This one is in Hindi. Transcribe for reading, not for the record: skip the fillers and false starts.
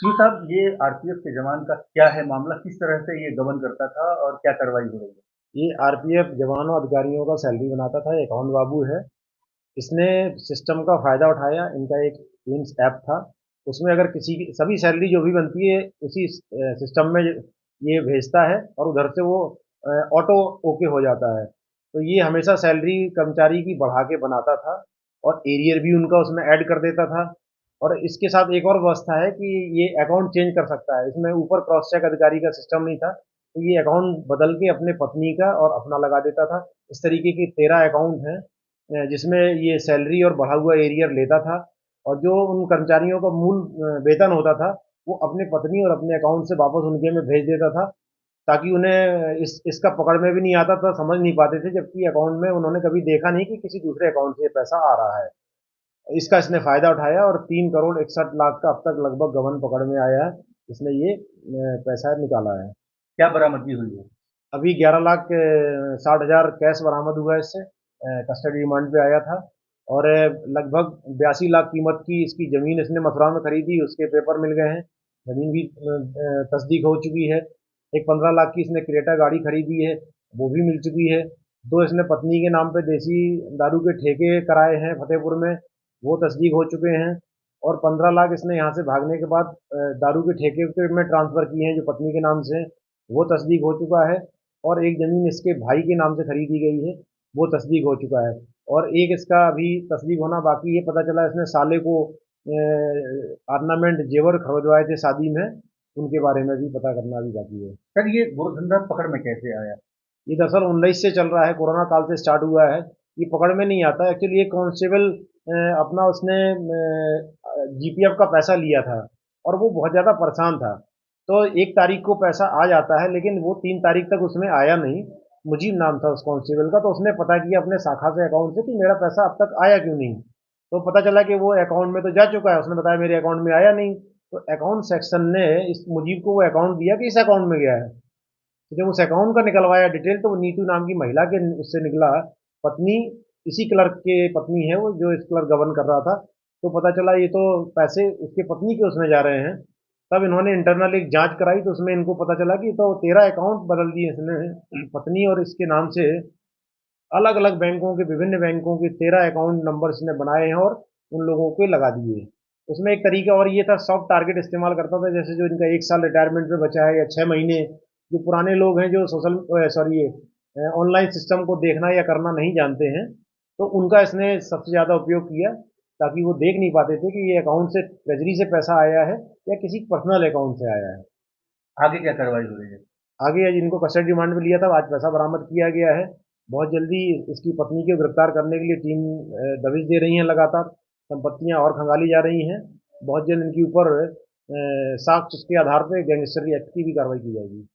जी साहब, ये आरपीएफ के जवान का क्या है मामला? किस तरह से ये गबन करता था और क्या कार्रवाई हो रही है? ये आरपीएफ जवानों अधिकारियों का सैलरी बनाता था। एक अकाउंट बाबू है। इसने सिस्टम का फायदा उठाया। इनका एक एम्स ऐप था। उसमें अगर किसी की सभी सैलरी जो भी बनती है उसी सिस्टम में ये भेजता है और उधर से वो ऑटो ओके हो जाता है। तो ये हमेशा सैलरी कर्मचारी की बढ़ा के बनाता था और एरियर भी उनका उसमें ऐड कर देता था। और इसके साथ एक और व्यवस्था है कि ये अकाउंट चेंज कर सकता है। इसमें ऊपर क्रॉस चेक अधिकारी का सिस्टम नहीं था, तो ये अकाउंट बदल के अपने पत्नी का और अपना लगा देता था। इस तरीके की 13 अकाउंट हैं जिसमें ये सैलरी और बढ़ा हुआ एरियर लेता था। और जो उन कर्मचारियों का मूल वेतन होता था वो अपने पत्नी और अपने अकाउंट से वापस उनके में भेज देता था, ताकि उन्हें इसका पकड़ में भी नहीं आता था, समझ नहीं पाते थे, जबकि अकाउंट में उन्होंने कभी देखा नहीं कि किसी दूसरे अकाउंट से ये पैसा आ रहा है। इसका इसने फायदा उठाया और 3 करोड़ 61 लाख का अब तक लगभग गबन पकड़ में आया है। इसने ये पैसा निकाला है। क्या बरामदगी हुई है? अभी 11 लाख 60 हजार कैश बरामद हुआ है इससे। कस्टडी रिमांड पे आया था। और लगभग 82 लाख कीमत की इसकी ज़मीन इसने मथुरा में खरीदी, उसके पेपर मिल गए हैं। ज़मीन भी तस्दीक हो चुकी है। एक 15 लाख की इसने क्रेटा गाड़ी खरीदी है, वो भी मिल चुकी है। दो इसने पत्नी के नाम पे देसी दारू के ठेके कराए हैं फतेहपुर में, वो तस्दीक हो चुके हैं। और 15 लाख इसने यहाँ से भागने के बाद दारू के ठेके में ट्रांसफ़र किए हैं जो पत्नी के नाम से हैं, वो तस्दीक हो चुका है। और एक ज़मीन इसके भाई के नाम से खरीदी गई है, वो तस्दीक हो चुका है। और एक इसका अभी तस्दीक होना बाकी है। पता चला इसने साले को ऑर्नामेंट जेवर खरीदवाए थे शादी में, उनके बारे में भी पता करना अभी बाकी है। सर, ये गोरधंधा पकड़ में कैसे आया? ये दरअसल 19 से चल रहा है, कोरोना काल से स्टार्ट हुआ है। ये पकड़ में नहीं आता एक्चुअली। ये कांस्टेबल अपना उसने जीपीएफ का पैसा लिया था और वो बहुत ज़्यादा परेशान था। तो 1 तारीख को पैसा आ जाता है, लेकिन वो 3 तारीख तक उसमें आया नहीं। मुजीब नाम था उस कांस्टेबल का। तो उसने पता किया अपने शाखा से, अकाउंट से, कि मेरा पैसा अब तक आया क्यों नहीं। तो पता चला कि वो अकाउंट में तो जा चुका है। उसने बताया मेरे अकाउंट में आया नहीं। तो अकाउंट सेक्शन ने इस मुजीब को वो अकाउंट दिया कि इस अकाउंट में गया है। तो जब उस अकाउंट का निकलवाया डिटेल, तो वो नीतू नाम की महिला के उससे निकला। पत्नी, इसी क्लर्क के पत्नी है वो, जो इस क्लर्क गवर्न कर रहा था। तो पता चला ये तो पैसे उसके पत्नी के उसमें जा रहे हैं। तब इन्होंने इंटरनल एक जांच कराई, तो उसमें इनको पता चला कि तो 13 अकाउंट बदल दिए इसने पत्नी और इसके नाम से। अलग अलग बैंकों के, विभिन्न बैंकों के 13 अकाउंट नंबर इसने बनाए हैं और उन लोगों को लगा दिए। उसमें एक तरीका और ये था, सॉफ्ट टारगेट इस्तेमाल करता था। जैसे जो इनका 1 साल रिटायरमेंट पे बचा है या 6 महीने, जो पुराने लोग हैं जो सोशल सॉरी ऑनलाइन सिस्टम को देखना या करना नहीं जानते हैं, तो उनका इसने सबसे ज़्यादा उपयोग किया, ताकि वो देख नहीं पाते थे कि ये अकाउंट से, ट्रेजरी से पैसा आया है या किसी पर्सनल अकाउंट से आया है। आगे क्या कार्रवाई हो रही है? आगे आज इनको कस्टडी रिमांड में लिया था, आज पैसा बरामद किया गया है। बहुत जल्दी इसकी पत्नी को गिरफ्तार करने के लिए टीम दबिश दे रही है लगातार। संपत्तियां और खंगाली जा रही हैं। बहुत जल्द इनके ऊपर साक्ष्य के आधार पर गैंगस्टर एक्ट की भी कार्रवाई की जाएगी।